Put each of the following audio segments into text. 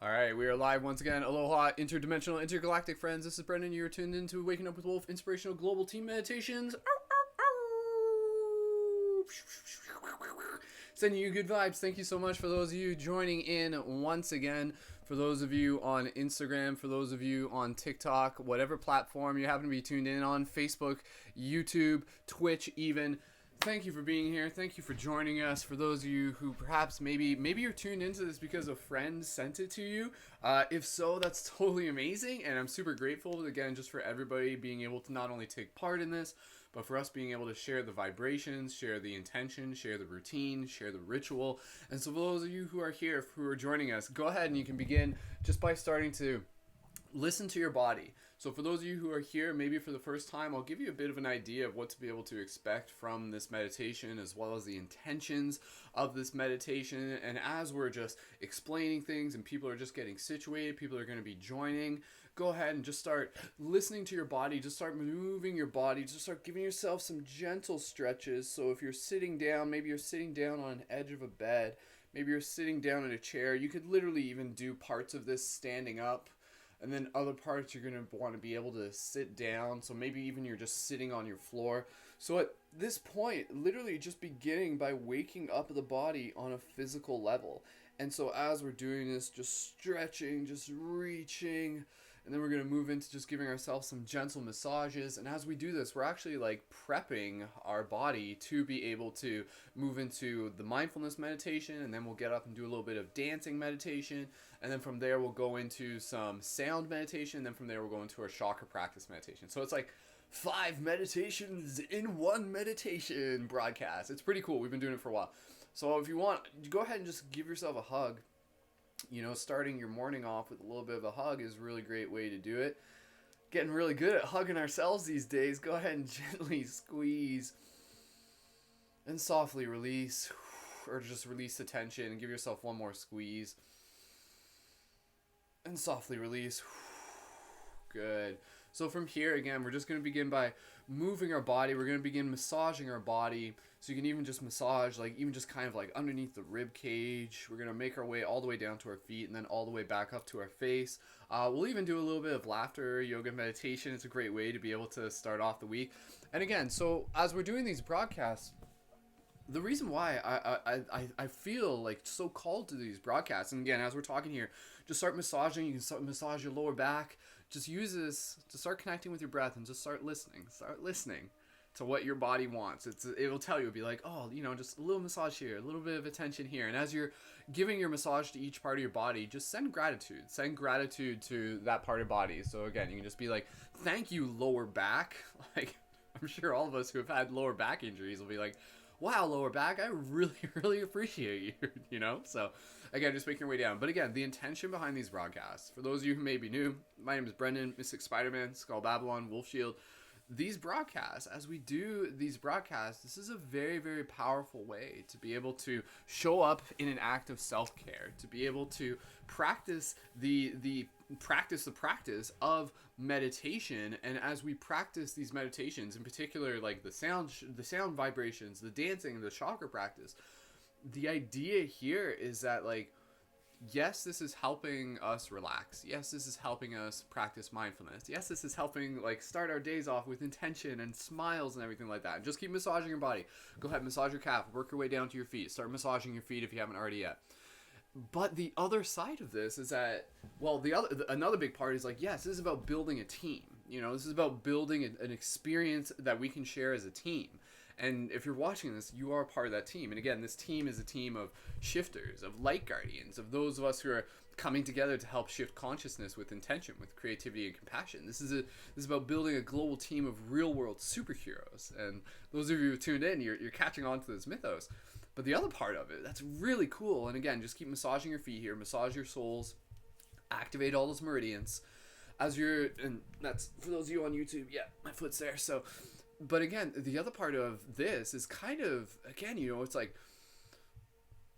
All right, we are live once again. Aloha, interdimensional, intergalactic friends. This is Brendan. You're tuned into Waking Up with Wolf, Inspirational Global Team Meditations. Sending you good vibes. Thank you so much for those of you joining in once again. For those of you on Instagram, for those of you on TikTok, whatever platform you happen to be tuned in on, Facebook, YouTube, Twitch even. Thank you for being here. Thank you for joining us. For those of you who perhaps maybe you're tuned into this because a friend sent it to you. If so, that's totally amazing, and I'm super grateful again just for everybody being able to not only take part in this, but for us being able to share the vibrations, share the intention, share the routine, share the ritual. And so for those of you who are here, who are joining us, go ahead and you can begin just by starting to listen to your body. So for those of you who are here, maybe for the first time, I'll give you a bit of an idea of what to be able to expect from this meditation, as well as the intentions of this meditation. And as we're just explaining things and people are just getting situated, people are going to be joining, go ahead and just start listening to your body, just start moving your body, just start giving yourself some gentle stretches. So if you're sitting down, maybe you're sitting down on an edge of a bed, maybe you're sitting down in a chair, you could literally even do parts of this standing up. And then other parts you're going to want to be able to sit down. So maybe even you're just sitting on your floor. So at this point, literally just beginning by waking up the body on a physical level. And so as we're doing this, just stretching, just reaching. And then we're going to move into just giving ourselves some gentle massages. And as we do this, we're actually like prepping our body to be able to move into the mindfulness meditation. And then we'll get up and do a little bit of dancing meditation. And then from there, we'll go into some sound meditation. And then from there, we'll go into our chakra practice meditation. So it's like 5 meditations in one meditation broadcast. It's pretty cool. We've been doing it for a while. So if you want, go ahead and just give yourself a hug. You know, starting your morning off with a little bit of a hug is a really great way to do it. Getting really good at hugging ourselves these days. Go ahead and gently squeeze and softly release, or just release the tension and give yourself one more squeeze and softly release. Good. So from here, again, we're just going to begin by moving our body. We're going to begin massaging our body. So you can even just massage, like even just kind of like underneath the rib cage. We're going to make our way all the way down to our feet and then all the way back up to our face. We'll even do a little bit of laughter, yoga, meditation. It's a great way to be able to start off the week. And again, so as we're doing these broadcasts, the reason why I feel like so called to these broadcasts, and again, as we're talking here, just start massaging. You can start massage your lower back. Just use this to start connecting with your breath and just start listening. Start listening to what your body wants. It will tell you. It'll be like, oh, you know, just a little massage here, a little bit of attention here. And as you're giving your massage to each part of your body, just send gratitude. Send gratitude to that part of your body. So again, you can just be like, thank you, lower back. Like, I'm sure all of us who have had lower back injuries will be like, wow, lower back, I really, really appreciate you, you know? So, again, just making your way down. But again, the intention behind these broadcasts, for those of you who may be new, my name is Brendan, Mystic Spider-Man, Skull Babylon, Wolf Shield. These broadcasts, as we do these broadcasts, this is a very, very powerful way to be able to show up in an act of self-care, to be able to practice the practice of meditation. And as we practice these meditations, in particular like the sound vibrations, the dancing, the chakra practice, the idea here is that, like, yes, this is helping us relax. Yes, this is helping us practice mindfulness. Yes, this is helping like start our days off with intention and smiles and everything like that. And just keep massaging your body. Go ahead, massage your calf, work your way down to your feet, start massaging your feet if you haven't already yet. But the other side of this is that, well, another big part is like, yes, this is about building a team. You know, this is about building an experience that we can share as a team. And if you're watching this, you are part of that team. And again, this team is a team of shifters, of light guardians, of those of us who are coming together to help shift consciousness with intention, with creativity and compassion. This is about building a global team of real world superheroes. And those of you who tuned in, you're catching on to this mythos. But the other part of it, that's really cool. And again, just keep massaging your feet here, massage your soles, activate all those meridians. And that's for those of you on YouTube, yeah, my foot's there. So, but again, the other part of this is kind of, again, you know, it's like,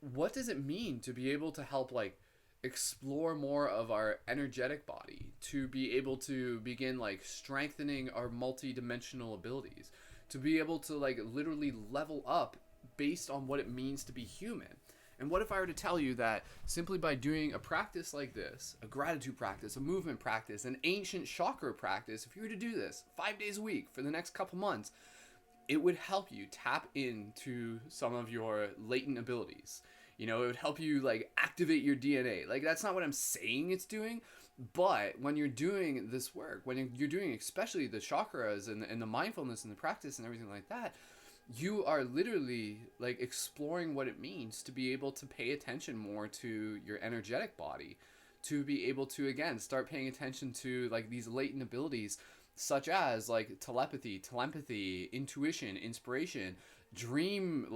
what does it mean to be able to help, like, explore more of our energetic body, to be able to begin, like, strengthening our multi-dimensional abilities, to be able to, like, literally level up based on what it means to be human. And what if I were to tell you that simply by doing a practice like this, a gratitude practice, a movement practice, an ancient chakra practice, if you were to do this 5 days a week for the next couple months, it would help you tap into some of your latent abilities. You know, it would help you like activate your DNA. Like, that's not what I'm saying it's doing, but when you're doing this work, when you're doing especially the chakras and the mindfulness and the practice and everything like that, you are literally like exploring what it means to be able to pay attention more to your energetic body, to be able to again start paying attention to like these latent abilities such as like telepathy, intuition, inspiration, dream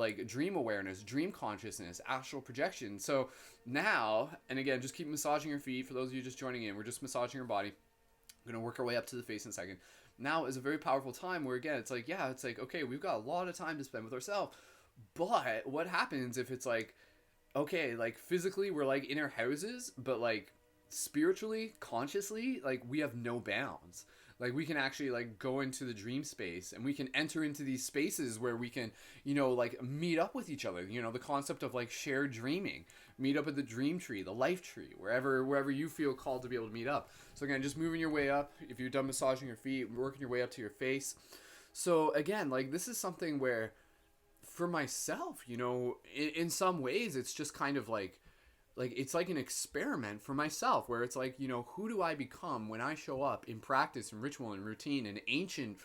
awareness, dream consciousness, astral projection. So now, and again, just keep massaging your feet. For those of you just joining in, we're just massaging your body. We're gonna work our way up to the face in a second. Now is a very powerful time where again it's like, yeah, it's like, okay, we've got a lot of time to spend with ourselves, but what happens if it's like, okay, like physically we're like in our houses, but like spiritually, consciously, like we have no bounds. Like we can actually like go into the dream space and we can enter into these spaces where we can, you know, like meet up with each other. You know, the concept of like shared dreaming, meet up at the dream tree, the life tree, wherever you feel called to be able to meet up. So again, just moving your way up. If you're done massaging your feet, working your way up to your face. So again, like this is something where for myself, you know, in some ways it's just kind of like it's like an experiment for myself where it's like, you know, who do I become when I show up in practice and ritual and routine and ancient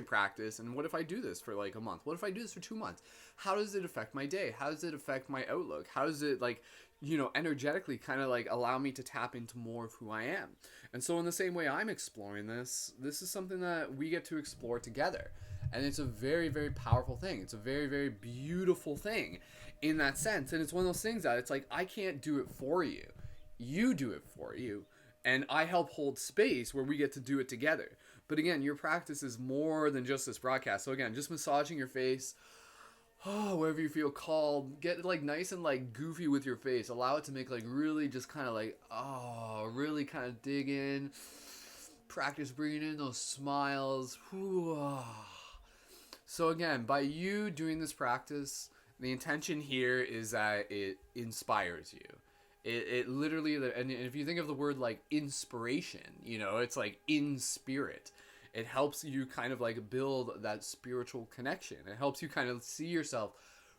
practice? And what if I do this for like a month? What if I do this for 2 months? How does it affect my day? How does it affect my outlook? How does it like, you know, energetically kind of like allow me to tap into more of who I am? And so in the same way I'm exploring this is something that we get to explore together. And it's a very, very powerful thing. It's a very, very beautiful thing in that sense. And it's one of those things that it's like, I can't do it for you. You do it for you. And I help hold space where we get to do it together. But again, your practice is more than just this broadcast. So again, just massaging your face, wherever you feel called. Get like nice and like goofy with your face. Allow it to make like really just kind of like, really kind of dig in. Practice bringing in those smiles. So again, by you doing this practice, the intention here is that it inspires you. It literally, and if you think of the word like inspiration, you know, it's like in spirit. It helps you kind of like build that spiritual connection. It helps you kind of see yourself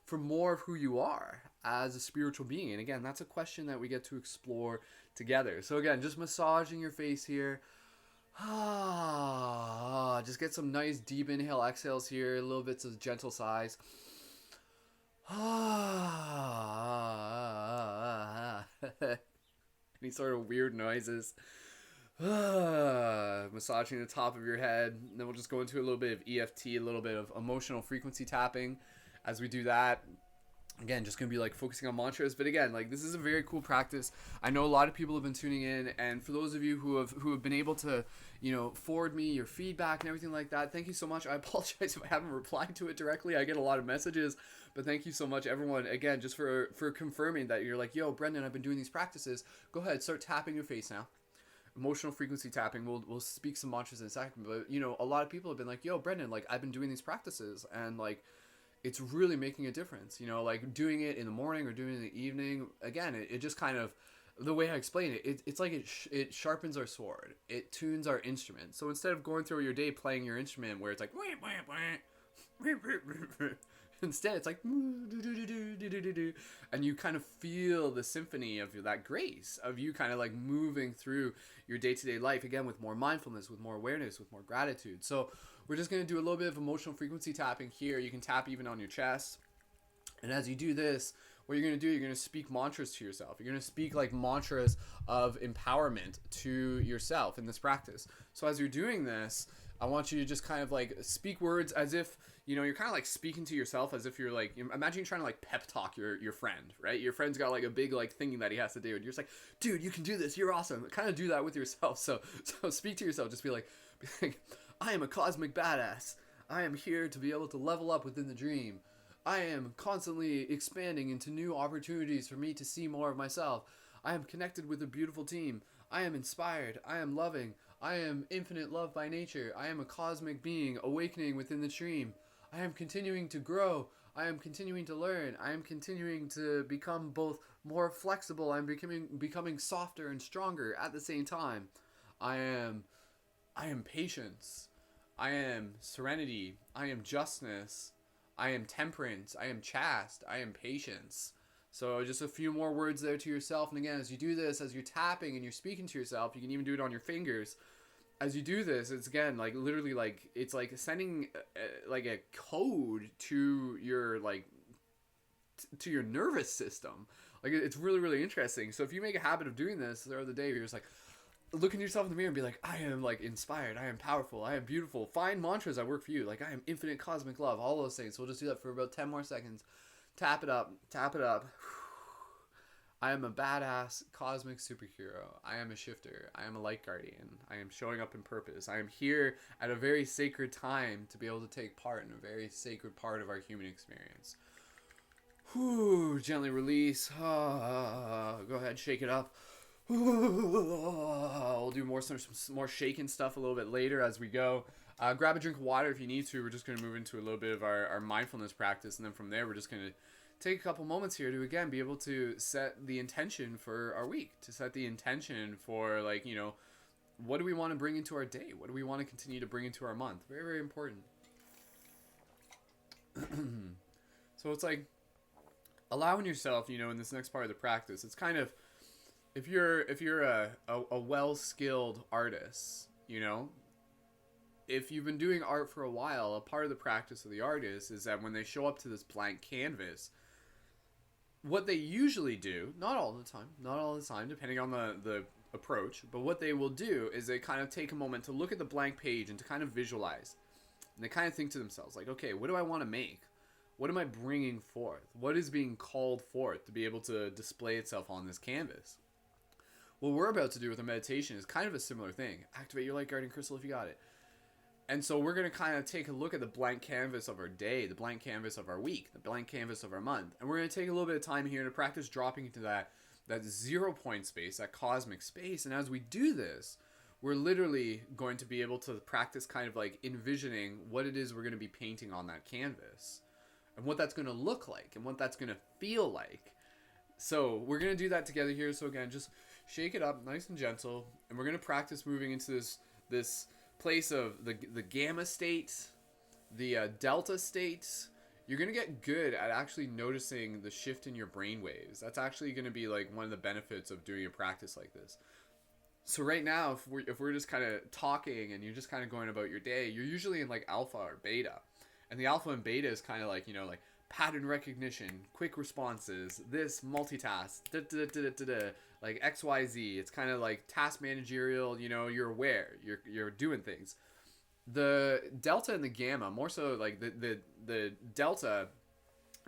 for more of who you are as a spiritual being. And again, that's a question that we get to explore together. So again, just massaging your face here. Just get some nice deep inhale exhales here, little bits of gentle sighs. Any sort of weird noises. Massaging the top of your head. And then we'll just go into a little bit of EFT, a little bit of emotional frequency tapping as we do that. Again, just going to be like focusing on mantras. But again, like this is a very cool practice. I know a lot of people have been tuning in. And for those of you who have been able to, you know, forward me your feedback and everything like that, thank you so much. I apologize if I haven't replied to it directly. I get a lot of messages. But thank you so much, everyone, again, just for confirming that you're like, yo, Brendan, I've been doing these practices. Go ahead, start tapping your face now. Emotional frequency tapping. We'll speak some mantras in a second. But, you know, a lot of people have been like, yo, Brendan, like I've been doing these practices. And like, it's really making a difference, you know, like doing it in the morning or doing it in the evening. Again, it just kind of, the way I explain it, it's like it sharpens our sword. It tunes our instrument. So instead of going through your day playing your instrument where it's like, instead it's like, and you kind of feel the symphony of that grace, of you kind of like moving through your day-to-day life, again, with more mindfulness, with more awareness, with more gratitude. So we're just going to do a little bit of emotional frequency tapping here. You can tap even on your chest. And as you do this, what you're going to do, you're going to speak mantras to yourself. You're going to speak like mantras of empowerment to yourself in this practice. So as you're doing this, I want you to just kind of like speak words as if, you know, you're kind of like speaking to yourself as if you're like, imagine you're trying to like pep talk your friend, right? Your friend's got like a big like thingy that he has to do. And you're just like, dude, you can do this. You're awesome. Kind of do that with yourself. So speak to yourself. Just be like, I am a cosmic badass. I am here to be able to level up within the dream. I am constantly expanding into new opportunities for me to see more of myself. I am connected with a beautiful team. I am inspired. I am loving. I am infinite love by nature. I am a cosmic being awakening within the dream. I am continuing to grow. I am continuing to learn. I am continuing to become both more flexible. I'm becoming softer and stronger at the same time. I am I am patience. I am serenity. I am justness. I am temperance. I am chaste. I am patience. So just a few more words there to yourself. And again, as you do this, as you're tapping and you're speaking to yourself, you can even do it on your fingers. As you do this, it's again like literally like it's like sending like a code to your to your nervous system. Like it's really really interesting. So if you make a habit of doing this throughout the day, you're just like looking at yourself in the mirror and be like, I am like inspired, I am powerful, I am beautiful. Find mantras that work for you. Like I am infinite cosmic love. All those things. So we'll just do that for about 10 more seconds. Tap it up. Tap it up. I am a badass cosmic superhero. I am a shifter. I am a light guardian. I am showing up in purpose. I am here at a very sacred time to be able to take part in a very sacred part of our human experience. Whew, gently release. Go ahead, shake it up. We'll do some more shaking stuff a little bit later as we go. Grab a drink of water if you need to. We're just going to move into a little bit of our mindfulness practice. And then from there, we're just going to take a couple moments here to, again, be able to set the intention for our week. To set the intention for, like, you know, what do we want to bring into our day? What do we want to continue to bring into our month? Very, very important. So it's like allowing yourself, you know, in this next part of the practice, it's kind of, if you're a well-skilled artist, you know, if you've been doing art for a while, a part of the practice of the artist is that when they show up to this blank canvas, what they usually do, not all the time, depending on the approach, but what they will do is they kind of take a moment to look at the blank page and to kind of visualize. And they kind of think to themselves, like, okay, what do I want to make? What am I bringing forth? What is being called forth to be able to display itself on this canvas? What we're about to do with a meditation is kind of a similar thing. Activate your light guardian crystal if you got it. And so we're going to kind of take a look at the blank canvas of our day, the blank canvas of our week, the blank canvas of our month. And we're going to take a little bit of time here to practice dropping into that 0 point space, that cosmic space. And as we do this, we're literally going to be able to practice kind of like envisioning what it is we're going to be painting on that canvas and what that's going to look like and what that's going to feel like. So we're going to do that together here. So again, just shake it up nice and gentle. And we're going to practice moving into this place of the gamma state, the delta state. You're going to get good at actually noticing the shift in your brain waves. That's actually going to be like one of the benefits of doing a practice like this. So right now, if we're just kind of talking and you're just kind of going about your day, you're usually in like alpha or beta. And the alpha and beta is kind of like, you know, like pattern recognition, quick responses, this multitask, like XYZ. It's kind of like task managerial, you know, you're aware, you're doing things. The delta and the gamma, more so like the delta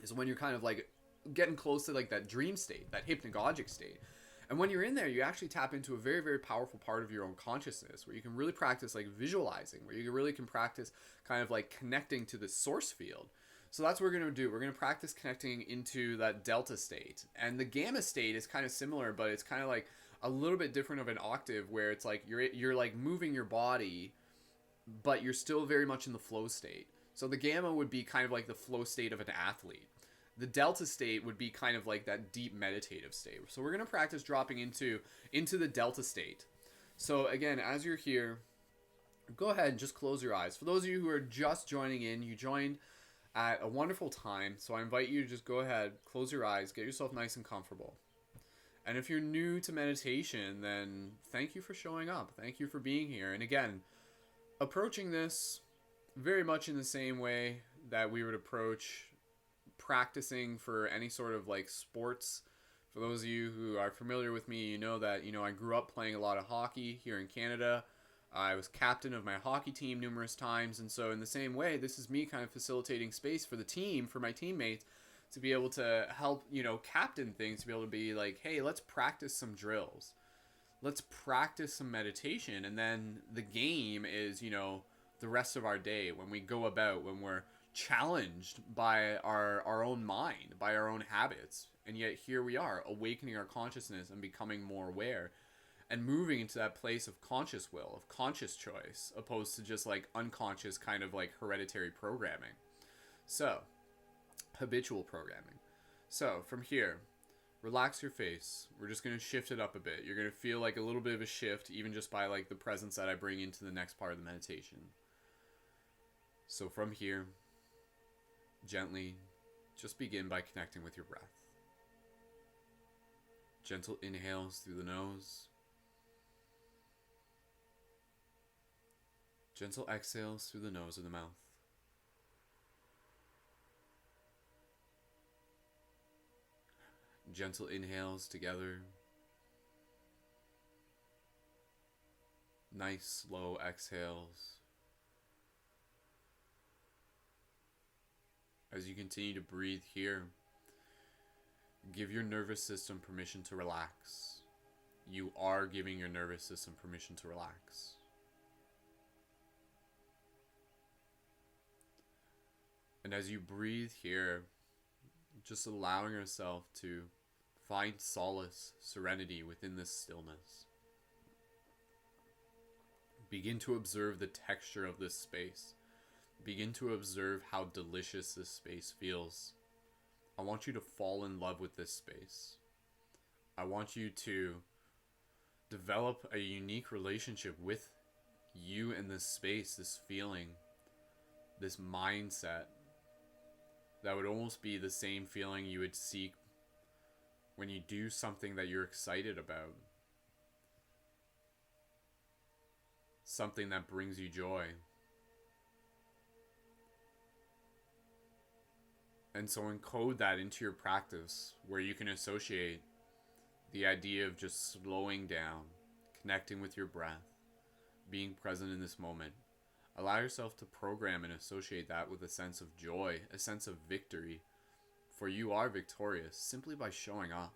is when you're kind of like getting close to like that dream state, that hypnagogic state. And when you're in there, you actually tap into a very, very powerful part of your own consciousness where you can really practice like visualizing, where you really can practice kind of like connecting to the source field. So that's what we're going to do. We're going to practice connecting into that delta state. And the gamma state is kind of similar, but it's kind of like a little bit different of an octave where it's like you're like moving your body, but you're still very much in the flow state. So the gamma would be kind of like the flow state of an athlete. The delta state would be kind of like that deep meditative state. So we're going to practice dropping into the delta state. So again, as you're here, go ahead and just close your eyes. For those of you who are just joining in, you joined at a wonderful time. So I invite you to just go ahead, close your eyes, get yourself nice and comfortable. And if you're new to meditation, then thank you for showing up. Thank you for being here. And again, approaching this very much in the same way that we would approach practicing for any sort of like sports. For those of you who are familiar with me, you know that, you know, I grew up playing a lot of hockey here in Canada. I was captain of my hockey team numerous times. And so in the same way, this is me kind of facilitating space for the team, for my teammates, to be able to help, you know, captain things, to be able to be like, hey, let's practice some drills. Let's practice some meditation. And then the game is, you know, the rest of our day when we go about, when we're challenged by our own mind, by our own habits. And yet here we are, awakening our consciousness and becoming more aware and moving into that place of conscious will, of conscious choice, opposed to just like unconscious kind of like hereditary programming. So habitual programming. So from here, relax your face. We're just going to shift it up a bit. You're going to feel like a little bit of a shift, even just by like the presence that I bring into the next part of the meditation. So from here, gently, just begin by connecting with your breath. Gentle inhales through the nose. Gentle exhales through the nose or the mouth. Gentle inhales together. Nice slow exhales. As you continue to breathe here, give your nervous system permission to relax. You are giving your nervous system permission to relax. And as you breathe here, just allowing yourself to find solace, serenity within this stillness. Begin to observe the texture of this space. Begin to observe how delicious this space feels. I want you to fall in love with this space. I want you to develop a unique relationship with you and this space, this feeling, this mindset. That would almost be the same feeling you would seek when you do something that you're excited about. Something that brings you joy. And so encode that into your practice, where you can associate the idea of just slowing down, connecting with your breath, being present in this moment. Allow yourself to program and associate that with a sense of joy, a sense of victory, for you are victorious simply by showing up.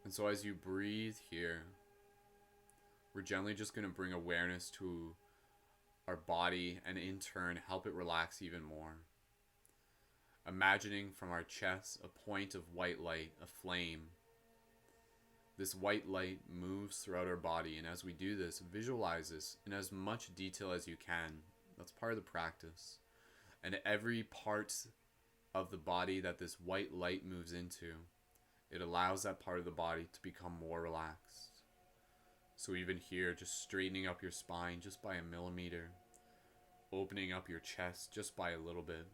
And so as you breathe here, we're gently just going to bring awareness to our body and in turn help it relax even more. Imagining from our chest a point of white light, a flame. This white light moves throughout our body, and as we do this, visualize this in as much detail as you can. That's part of the practice. And every part of the body that this white light moves into, it allows that part of the body to become more relaxed. So even here, just straightening up your spine just by a millimeter, opening up your chest just by a little bit.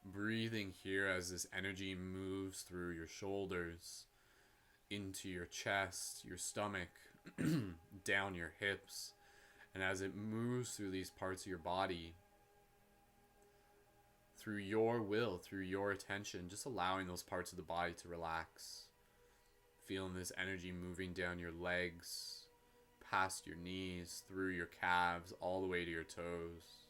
Breathing here as this energy moves through your shoulders, into your chest, your stomach, down your hips. And as it moves through these parts of your body, through your will, through your attention, just allowing those parts of the body to relax. Feeling this energy moving down your legs, past your knees, through your calves, all the way to your toes.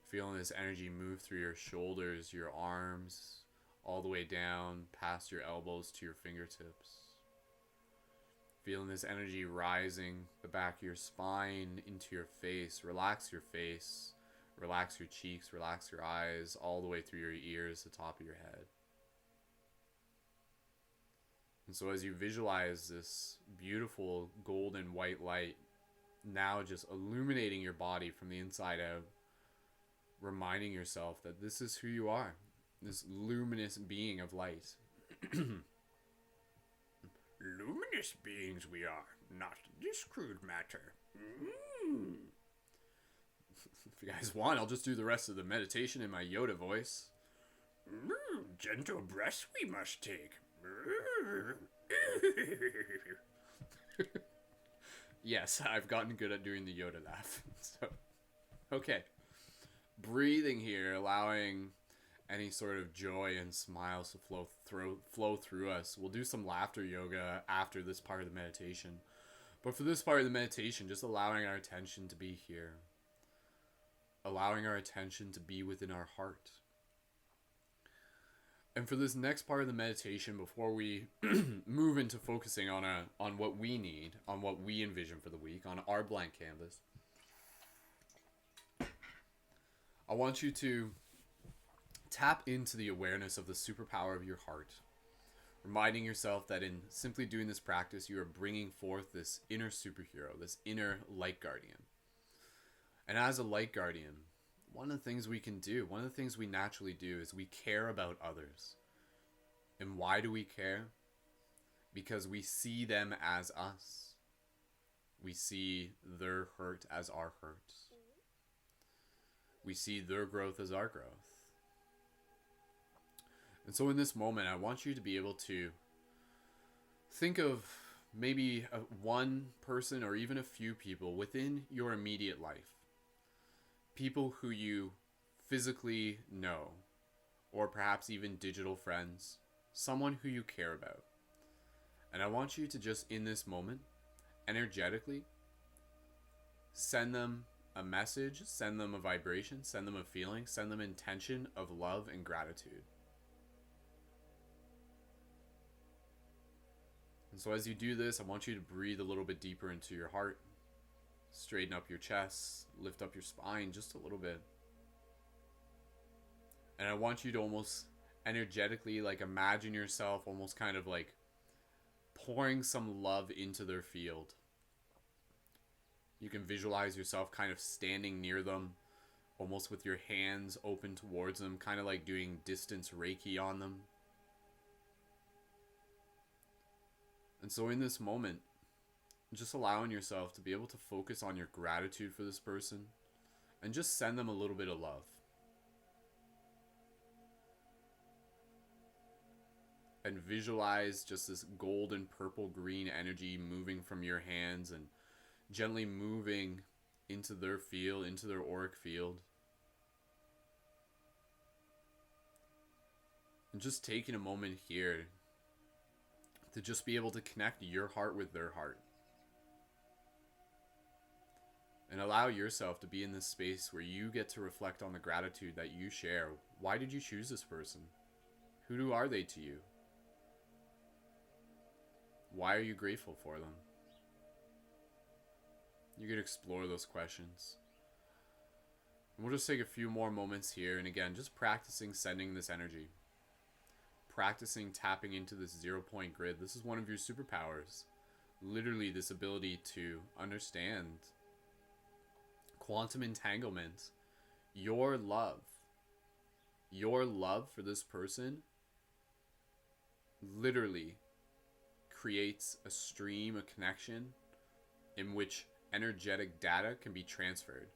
Feeling this energy move through your shoulders, your arms, all the way down, past your elbows to your fingertips. Feeling this energy rising the back of your spine into your face. Relax your face, relax your cheeks, relax your eyes, all the way through your ears, the top of your head. And so as you visualize this beautiful golden white light, now just illuminating your body from the inside out, reminding yourself that this is who you are, this luminous being of light. Luminous beings we are, not this crude matter. If you guys want, I'll just do the rest of the meditation in my Yoda voice. Gentle breaths we must take. Yes, I've gotten good at doing the Yoda laugh. So, okay. Breathing here, allowing any sort of joy and smiles to flow through us. We'll do some laughter yoga after this part of the meditation. But for this part of the meditation, just allowing our attention to be here. Allowing our attention to be within our heart. And for this next part of the meditation, before we move into focusing on what we need, on what we envision for the week, on our blank canvas, I want you to tap into the awareness of the superpower of your heart, reminding yourself that in simply doing this practice, you are bringing forth this inner superhero, this inner light guardian. And as a light guardian, one of the things we can do, one of the things we naturally do is we care about others. And why do we care? Because we see them as us. We see their hurt as our hurt. We see their growth as our growth. And so in this moment, I want you to be able to think of maybe one person or even a few people within your immediate life. People who you physically know, or perhaps even digital friends, someone who you care about. And I want you to just in this moment, energetically, send them a message, send them a vibration, send them a feeling, send them intention of love and gratitude. And so as you do this, I want you to breathe a little bit deeper into your heart. Straighten up your chest, lift up your spine just a little bit. And I want you to almost energetically, like, imagine yourself almost kind of like pouring some love into their field. You can visualize yourself kind of standing near them, almost with your hands open towards them, kind of like doing distance Reiki on them. And so in this moment, just allowing yourself to be able to focus on your gratitude for this person and just send them a little bit of love. And visualize just this golden, purple, green energy moving from your hands and gently moving into their field, into their auric field. And just taking a moment here to just be able to connect your heart with their heart. And allow yourself to be in this space where you get to reflect on the gratitude that you share. Why did you choose this person? Who are they to you? Why are you grateful for them? You could explore those questions. And we'll just take a few more moments here. And again, just practicing sending this energy. Practicing tapping into this 0-point grid. This is one of your superpowers. Literally this ability to understand quantum entanglement. Your love for this person literally creates a stream, a connection in which energetic data can be transferred.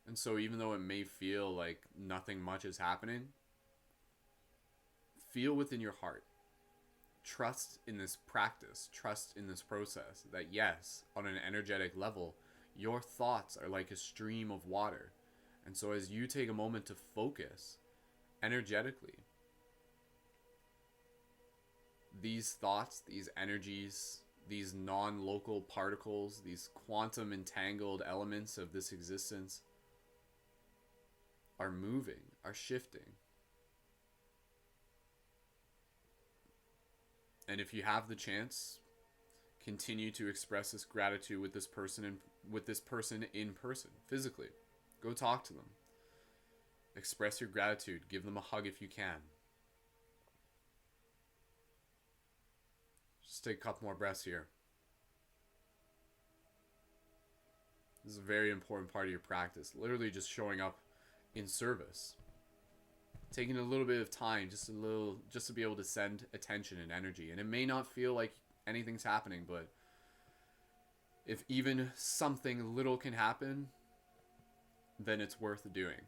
And so even though it may feel like nothing much is happening, feel within your heart. Trust in this practice, trust in this process, that yes, on an energetic level, your thoughts are like a stream of water. And so as you take a moment to focus energetically, these thoughts, these energies, these non-local particles, these quantum entangled elements of this existence are moving, are shifting. And if you have the chance, continue to express this gratitude with this person in person, physically. Go talk to them. Express your gratitude. Give them a hug if you can. Just take a couple more breaths here. This is a very important part of your practice. Literally just showing up in service. Taking a little bit of time, just to be able to send attention and energy. And it may not feel like anything's happening, but if even something little can happen, then it's worth doing.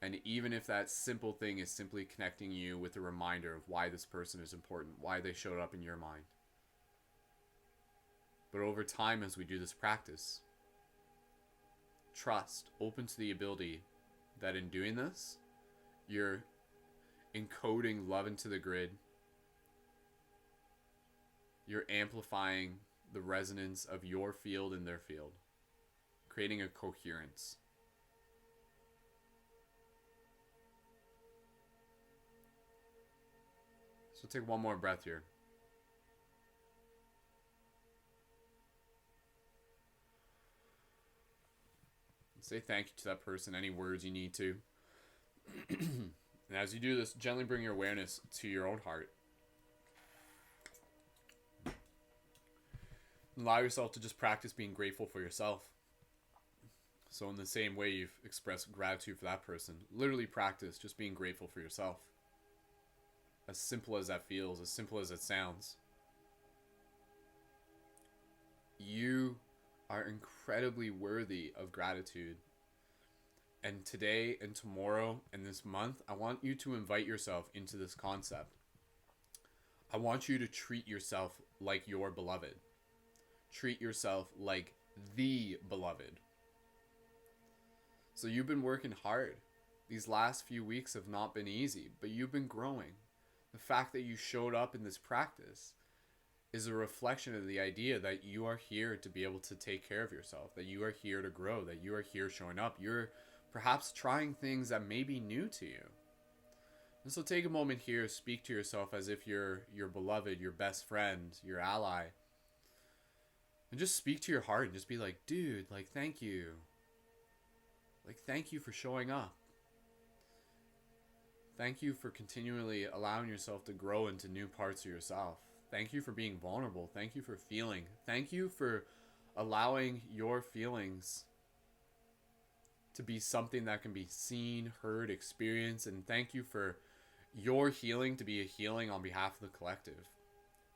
And even if that simple thing is simply connecting you with a reminder of why this person is important, why they showed up in your mind. But over time, as we do this practice, trust, open to the ability that in doing this, you're encoding love into the grid. You're amplifying the resonance of your field and their field, creating a coherence. So take one more breath here. Say thank you to that person, any words you need to. And as you do this, gently bring your awareness to your own heart. Allow yourself to just practice being grateful for yourself. So in the same way you've expressed gratitude for that person, literally practice just being grateful for yourself. As simple as that feels, as simple as it sounds. You are incredibly worthy of gratitude. And today and tomorrow and this month, I want you to invite yourself into this concept. I want you to treat yourself like your beloved. Treat yourself like the beloved. So you've been working hard. These last few weeks have not been easy, but you've been growing. The fact that you showed up in this practice is a reflection of the idea that you are here to be able to take care of yourself, that you are here to grow, that you are here showing up. You're perhaps trying things that may be new to you. And so take a moment here, speak to yourself as if you're your beloved, your best friend, your ally. And just speak to your heart and just be like, dude, like, thank you. Like, thank you for showing up. Thank you for continually allowing yourself to grow into new parts of yourself. Thank you for being vulnerable. Thank you for feeling. Thank you for allowing your feelings to be something that can be seen, heard, experienced. And thank you for your healing to be a healing on behalf of the collective.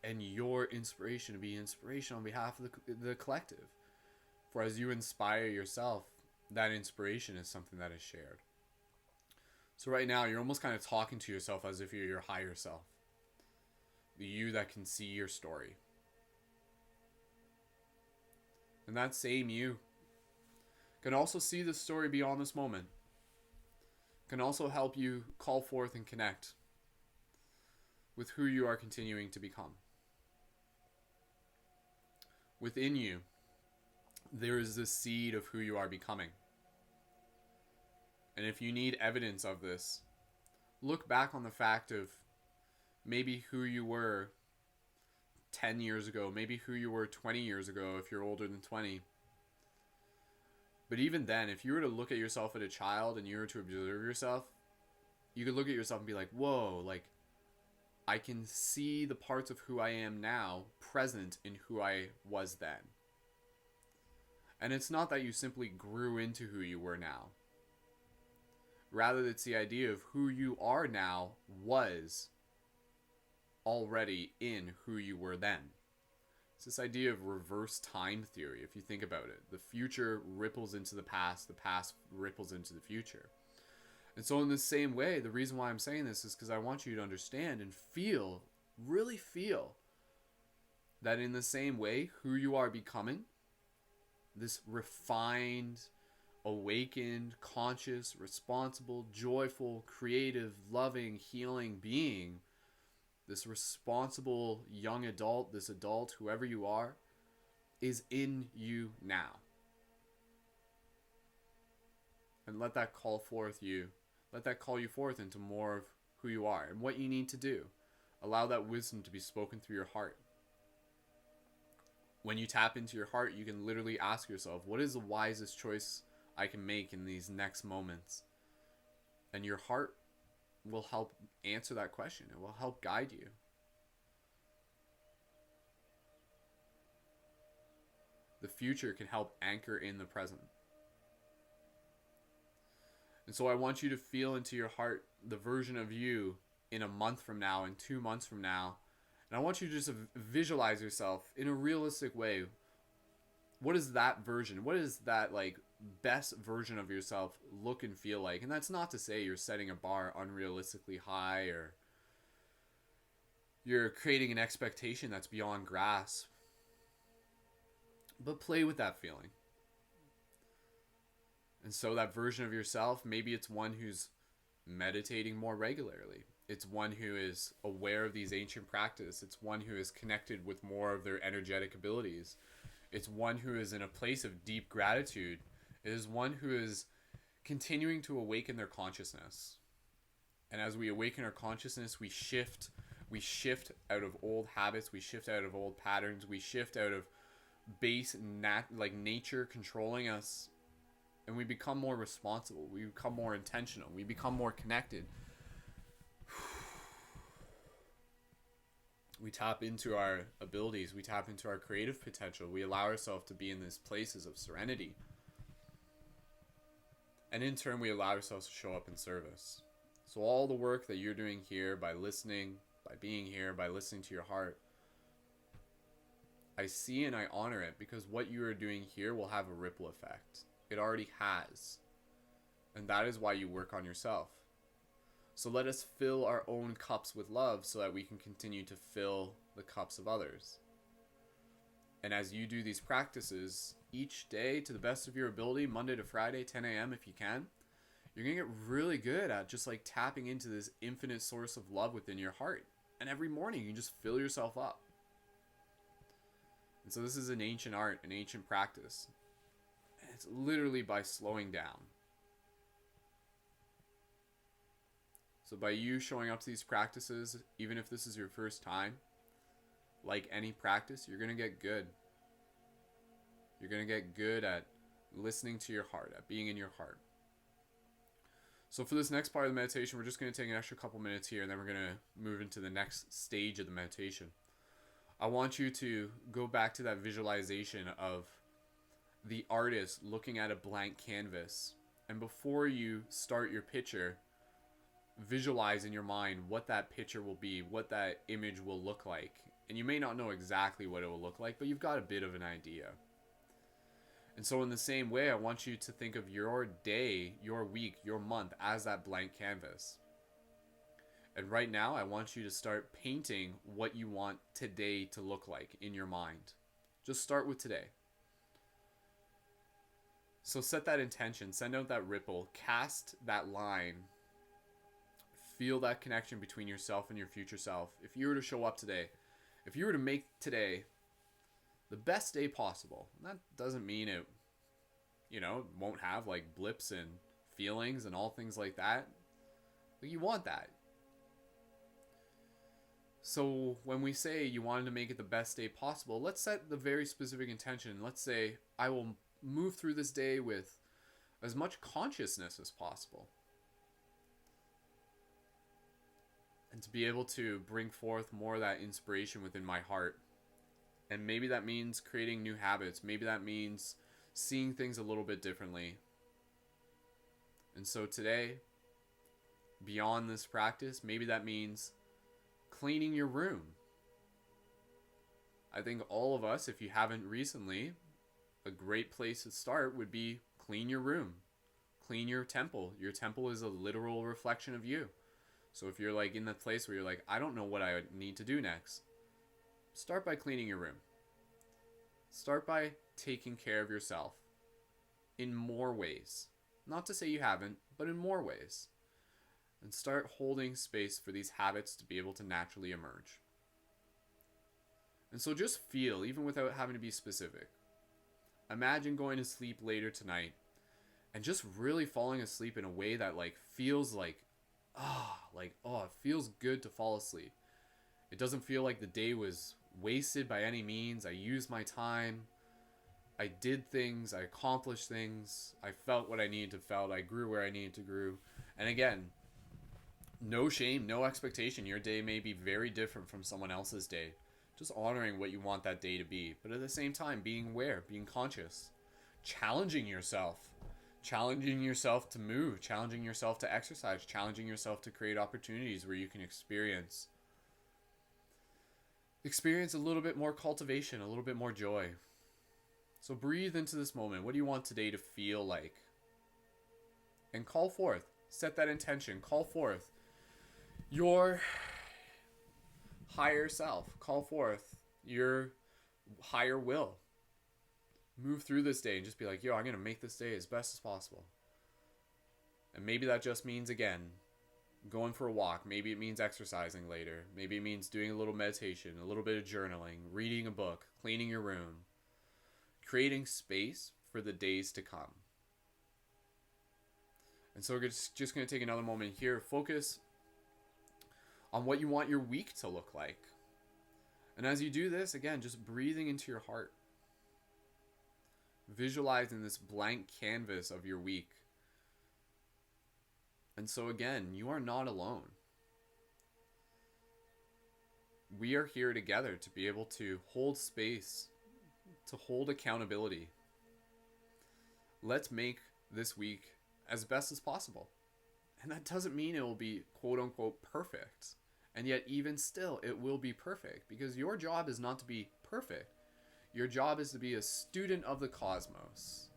And your inspiration to be inspiration on behalf of the collective. For as you inspire yourself, that inspiration is something that is shared. So right now, you're almost kind of talking to yourself as if you're your higher self. The you that can see your story. And that same you can also see the story beyond this moment. Can also help you call forth and connect with who you are continuing to become. Within you, there is this seed of who you are becoming. And if you need evidence of this, look back on the fact of maybe who you were 10 years ago, maybe who you were 20 years ago if you're older than 20. But even then, if you were to look at yourself as a child and you were to observe yourself, you could look at yourself and be like, whoa, like, I can see the parts of who I am now present in who I was then. And it's not that you simply grew into who you were now. Rather, it's the idea of who you are now was already in who you were then. It's this idea of reverse time theory, if you think about it. The future ripples into the past ripples into the future. And so in the same way, the reason why I'm saying this is because I want you to understand and feel, really feel, that in the same way, who you are becoming, this refined, awakened, conscious, responsible, joyful, creative, loving, healing being, this responsible young adult, this adult, whoever you are, is in you now. And let that call you forth into more of who you are and what you need to do. Allow that wisdom to be spoken through your heart. When you tap into your heart, you can literally ask yourself, what is the wisest choice I can make in these next moments? And your heart will help answer that question. It will help guide you. The future can help anchor in the present. And so I want you to feel into your heart the version of you in a month from now, in 2 months from now. And I want you to just visualize yourself in a realistic way. What is that version? What is that like best version of yourself look and feel like? And that's not to say you're setting a bar unrealistically high or you're creating an expectation that's beyond grasp. But play with that feeling. And so that version of yourself, maybe it's one who's meditating more regularly. It's one who is aware of these ancient practices. It's one who is connected with more of their energetic abilities. It's one who is in a place of deep gratitude. It is one who is continuing to awaken their consciousness. And as we awaken our consciousness, we shift out of old habits. We shift out of old patterns. We shift out of base nature controlling us. And we become more responsible. We become more intentional. We become more connected. We tap into our abilities, we tap into our creative potential, we allow ourselves to be in these places of serenity. And in turn, we allow ourselves to show up in service. So all the work that you're doing here by listening, by being here, by listening to your heart, I see and I honor it, because what you are doing here will have a ripple effect. It already has. And that is why you work on yourself. So let us fill our own cups with love so that we can continue to fill the cups of others. And as you do these practices each day to the best of your ability, Monday to Friday, 10 a.m. if you can, you're going to get really good at just like tapping into this infinite source of love within your heart. And every morning you just fill yourself up. And so this is an ancient art, an ancient practice. And it's literally by slowing down. So by you showing up to these practices, even if this is your first time, like any practice, you're going to get good. You're going to get good at listening to your heart, at being in your heart. So for this next part of the meditation, we're just going to take an extra couple minutes here, and then we're going to move into the next stage of the meditation. I want you to go back to that visualization of the artist looking at a blank canvas. And before you start your picture, visualize in your mind what that picture will be, what that image will look like. And you may not know exactly what it will look like, but you've got a bit of an idea. And so in the same way, I want you to think of your day, your week, your month as that blank canvas. And right now, I want you to start painting what you want today to look like in your mind. Just start with today. So set that intention, send out that ripple, cast that line. Feel that connection between yourself and your future self. If you were to show up today, if you were to make today the best day possible, and that doesn't mean it, won't have like blips and feelings and all things like that. But you want that. So when we say you wanted to make it the best day possible, let's set the very specific intention. Let's say I will move through this day with as much consciousness as possible. And to be able to bring forth more of that inspiration within my heart. And maybe that means creating new habits. Maybe that means seeing things a little bit differently. And so today, beyond this practice, maybe that means cleaning your room. I think all of us, if you haven't recently, a great place to start would be clean your room. Clean your temple. Your temple is a literal reflection of you. So if you're like in that place where you're like, I don't know what I need to do next, start by cleaning your room. Start by taking care of yourself in more ways. Not to say you haven't, but in more ways. And start holding space for these habits to be able to naturally emerge. And so just feel, even without having to be specific. Imagine going to sleep later tonight and just really falling asleep in a way that feels it feels good to fall asleep. It doesn't feel like the day was wasted by any means. I used my time. I did things. I accomplished things. I felt what I needed to felt. I grew where I needed to grow. And again, no shame, no expectation. Your day may be very different from someone else's day. Just honoring what you want that day to be. But at the same time, being aware, being conscious. Challenging yourself. Challenging yourself to move, challenging yourself to exercise, challenging yourself to create opportunities where you can experience a little bit more cultivation, a little bit more joy. So breathe into this moment. What do you want today to feel like? And call forth. Set that intention. Call forth your higher self. Call forth your higher will. Move through this day and just be like, I'm going to make this day as best as possible. And maybe that just means, again, going for a walk. Maybe it means exercising later. Maybe it means doing a little meditation, a little bit of journaling, reading a book, cleaning your room, creating space for the days to come. And so we're just going to take another moment here. Focus on what you want your week to look like. And as you do this, again, just breathing into your heart. Visualizing this blank canvas of your week. And so again, you are not alone. we are here together to be able to hold space, to hold accountability. Let's make this week as best as possible. And that doesn't mean it will be quote unquote perfect. And yet, even still, it will be perfect, because your job is not to be perfect. Your job is to be a student of the cosmos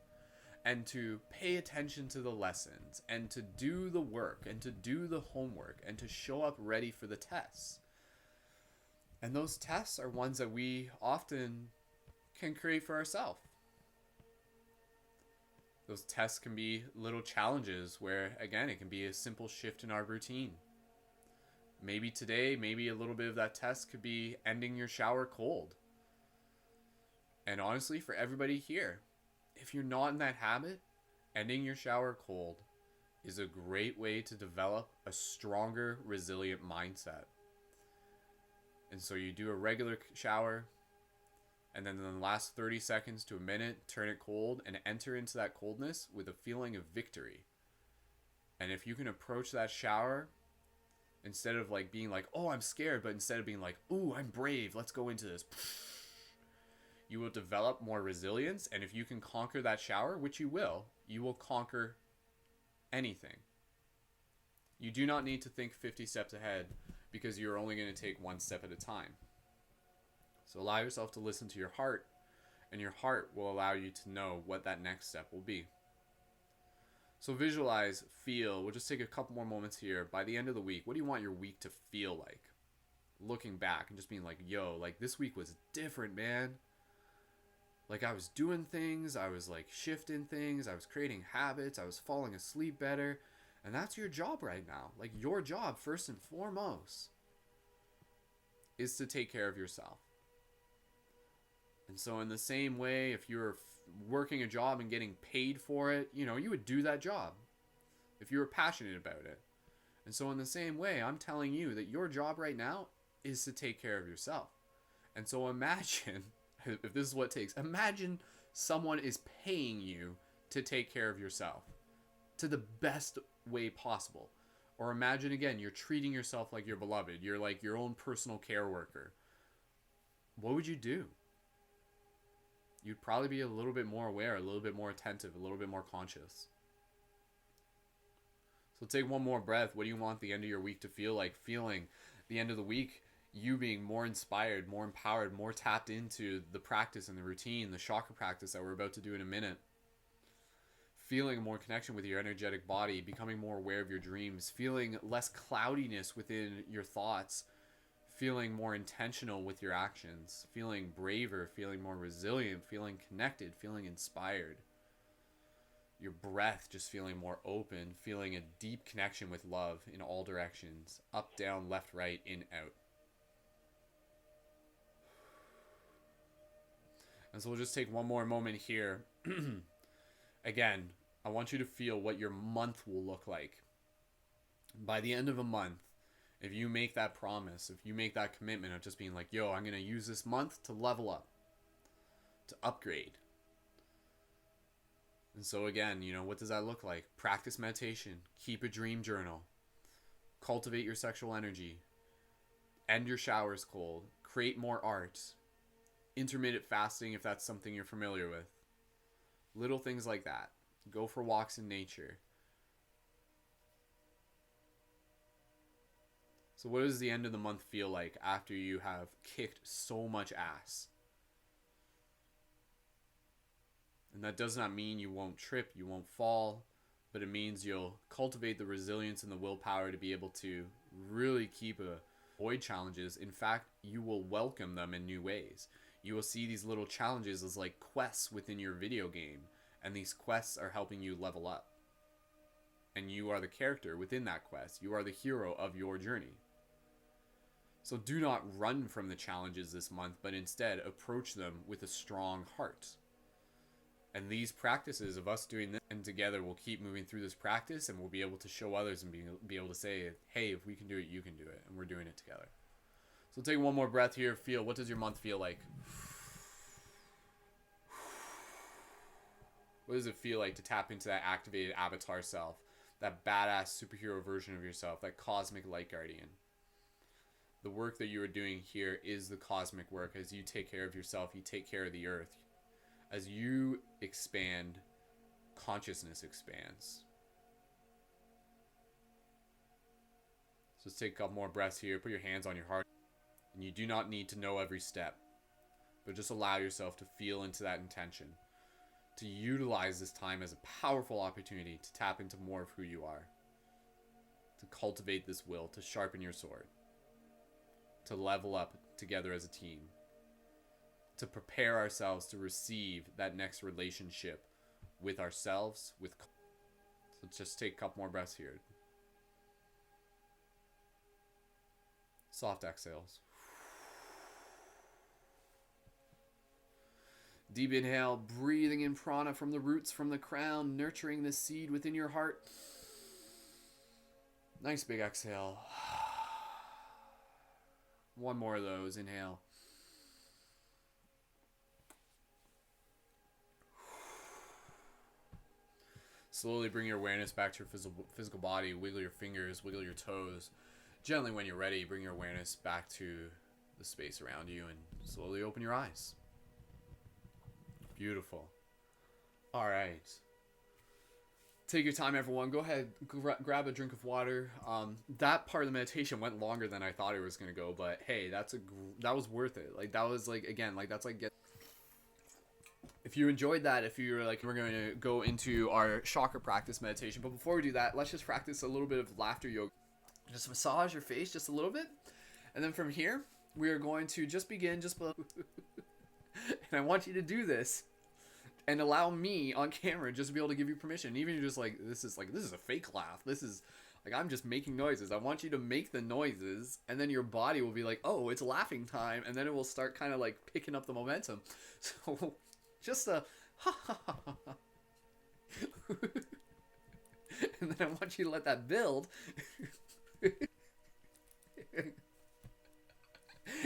and to pay attention to the lessons and to do the work and to do the homework and to show up ready for the tests. And those tests are ones that we often can create for ourselves. Those tests can be little challenges where, again, it can be a simple shift in our routine. Maybe today, maybe a little bit of that test could be ending your shower cold. And honestly, for everybody here, if you're not in that habit, ending your shower cold is a great way to develop a stronger, resilient mindset. And so you do a regular shower, and then in the last 30 seconds to a minute, turn it cold and enter into that coldness with a feeling of victory. And if you can approach that shower, instead of like being like, oh, I'm scared, but instead of being like, ooh, I'm brave, let's go into this, you will develop more resilience. And if you can conquer that shower, which you will conquer anything. You do not need to think 50 steps ahead, because you're only going to take one step at a time. So allow yourself to listen to your heart, and your heart will allow you to know what that next step will be. So visualize, feel. We'll just take a couple more moments here. By the end of the week, what do you want your week to feel like? Looking back and just being like, yo, like this week was different, man. Like I was doing things, I was like shifting things, I was creating habits, I was falling asleep better. And that's your job right now. Like your job, first and foremost, is to take care of yourself. And so in the same way, if you're working a job and getting paid for it, you would do that job if you were passionate about it. And so in the same way, I'm telling you that your job right now is to take care of yourself. And so imagine, if this is what it takes, imagine someone is paying you to take care of yourself to the best way possible. Or imagine again, you're treating yourself like your beloved. You're like your own personal care worker. What would you do? You'd probably be a little bit more aware, a little bit more attentive, a little bit more conscious. So take one more breath. What do you want the end of your week to feel like? Feeling the end of the week, you being more inspired, more empowered, more tapped into the practice and the routine, the chakra practice that we're about to do in a minute. Feeling more connection with your energetic body, becoming more aware of your dreams, feeling less cloudiness within your thoughts, feeling more intentional with your actions, feeling braver, feeling more resilient, feeling connected, feeling inspired. Your breath just feeling more open, feeling a deep connection with love in all directions, up, down, left, right, in, out. And so we'll just take one more moment here. Again, I want you to feel what your month will look like. By the end of a month, if you make that promise, if you make that commitment of just being like, yo, I'm going to use this month to level up, to upgrade. And so again, what does that look like? Practice meditation, keep a dream journal, cultivate your sexual energy, end your showers cold, create more art, intermittent fasting if that's something you're familiar with. Little things like that. Go for walks in nature. So what does the end of the month feel like after you have kicked so much ass? And that does not mean you won't trip, you won't fall, but it means you'll cultivate the resilience and the willpower to be able to really avoid challenges. In fact, you will welcome them in new ways. You will see these little challenges as like quests within your video game, and these quests are helping you level up. And you are the character within that quest. You are the hero of your journey. So do not run from the challenges this month, but instead approach them with a strong heart. And these practices of us doing this, and together we'll keep moving through this practice, and we'll be able to show others and be able to say, hey, if we can do it, you can do it. And we're doing it together. So take one more breath here. Feel, what does your month feel like? What does it feel like to tap into that activated avatar self, that badass superhero version of yourself, that cosmic light guardian? the work that you are doing here is the cosmic work. As you take care of yourself, you take care of the earth. As you expand, consciousness expands. So let's take a couple more breaths here. Put your hands on your heart. And you do not need to know every step, but just allow yourself to feel into that intention, to utilize this time as a powerful opportunity to tap into more of who you are, to cultivate this will, to sharpen your sword, to level up together as a team, to prepare ourselves to receive that next relationship with ourselves. So let's just take a couple more breaths here. Soft exhales. Deep inhale, breathing in prana from the roots, from the crown, nurturing the seed within your heart. Nice big exhale. One more of those. Inhale. Slowly bring your awareness back to your physical body. Wiggle your fingers, wiggle your toes. Gently, when you're ready, bring your awareness back to the space around you and slowly open your eyes. Beautiful. All right. Take your time, everyone. Go ahead, grab a drink of water. That part of the meditation went longer than I thought it was gonna go, but hey, that was worth it. Like that was like, again, like that's like if you enjoyed that, if you're like, we're going to go into our chakra practice meditation. But before we do that, let's just practice a little bit of laughter yoga. Just massage your face just a little bit, and then from here we are going to just begin and I want you to do this and allow me on camera just to be able to give you permission. Even you're just like, this is a fake laugh. This is like, I'm just making noises. I want you to make the noises, and then your body will be like, oh, it's laughing time, and then it will start kind of like picking up the momentum. So just a ha ha ha ha. And then I want you to let that build.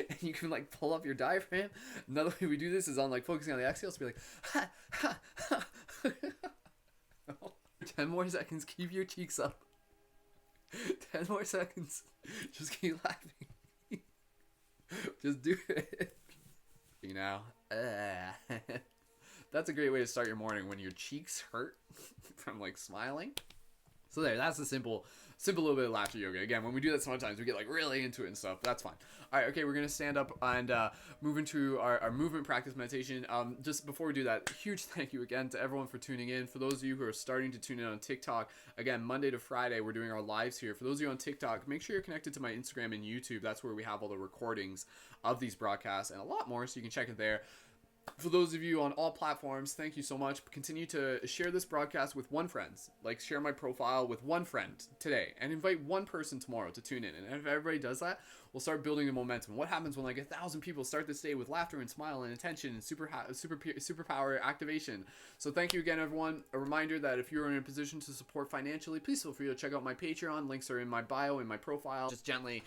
And you can like pull up your diaphragm. Another way we do this is on like focusing on the exhale, so be like ha ha ha. 10 more seconds, keep your cheeks up. 10 more seconds, just keep laughing. Just do it. You know, that's a great way to start your morning, when your cheeks hurt from like smiling. So there, that's a simple little bit of laughter yoga. Again, when we do that sometimes we get like really into it and stuff. That's fine. All right, okay, we're gonna stand up and move into our movement practice meditation. Just before we do that, huge thank you again to everyone for tuning in. For those of you who are starting to tune in on TikTok, again, Monday to Friday we're doing our lives here. For those of you on TikTok, make sure you're connected to my Instagram and YouTube. That's where we have all the recordings of these broadcasts and a lot more, so you can check it there. For those of you on all platforms, thank you so much. Continue to share this broadcast with one friend. Like, share my profile with one friend today and invite one person tomorrow to tune in. And if everybody does that, we'll start building the momentum. What happens when like 1,000 people start this day with laughter and smile and attention and superpower activation? So thank you again, everyone. A reminder that if you're in a position to support financially, please feel free to check out my Patreon. Links are in my bio, in my profile. Just gently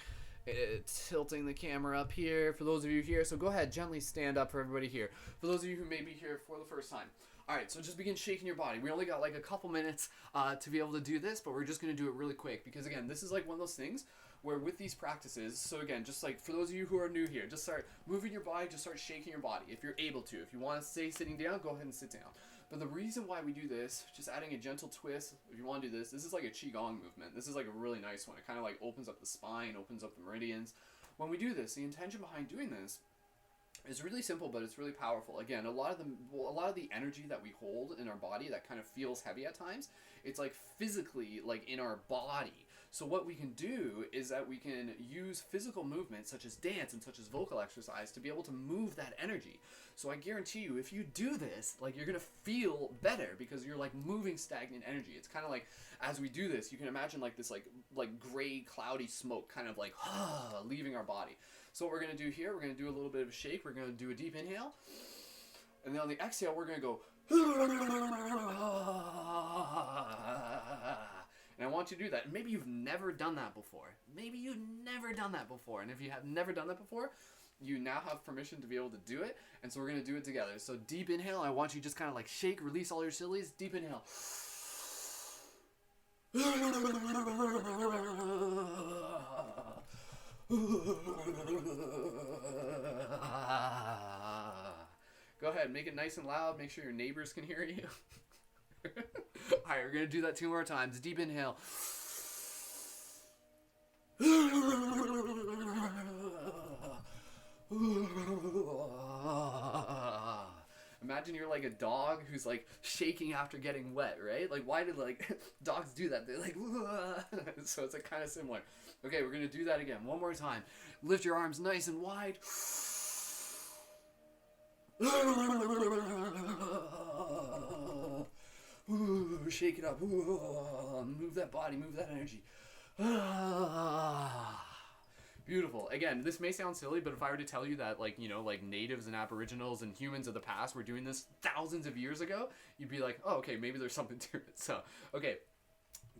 tilting the camera up here for those of you here, so go ahead, gently stand up for everybody here. For those of you who may be here for the first time, all right, so just begin shaking your body. We only got like a couple minutes to be able to do this, but we're just going to do it really quick, because again, this is like one of those things where with these practices, so again, just like for those of you who are new here, just start moving your body, just start shaking your body if you're able to. If you want to stay sitting down, go ahead and sit down. But the reason why we do this, just adding a gentle twist, if you want to do this, this is like a Qigong movement. This is like a really nice one. It kind of like opens up the spine, opens up the meridians. When we do this, the intention behind doing this is really simple, but it's really powerful. Again, a lot of the energy that we hold in our body that kind of feels heavy at times, it's like physically like in our body. So what we can do is that we can use physical movement such as dance and such as vocal exercise to be able to move that energy. So I guarantee you, if you do this, like, you're gonna feel better because you're like moving stagnant energy. It's kind of like, as we do this, you can imagine like this like gray cloudy smoke kind of like leaving our body. So what we're gonna do here, we're gonna do a little bit of a shake. We're gonna do a deep inhale, and then on the exhale we're gonna go and I want you to do that. Maybe you've never done that before. And if you have never done that before, you now have permission to be able to do it. And so we're going to do it together. So deep inhale. I want you to just kind of like shake, release all your sillies. Deep inhale. Go ahead, make it nice and loud. Make sure your neighbors can hear you. Alright, we're going to do that 2 more times. Deep inhale. Imagine you're like a dog who's like shaking after getting wet, right? Like, why did like dogs do that? They're like, so it's like kind of similar. Okay, we're gonna do that again. 1 more time. Lift your arms nice and wide. Shake it up. Move that body, move that energy. Beautiful. Again, this may sound silly, but if I were to tell you that, like, you know, like natives and aboriginals and humans of the past were doing this thousands of years ago, you'd be like, oh, okay, maybe there's something to it. So, okay,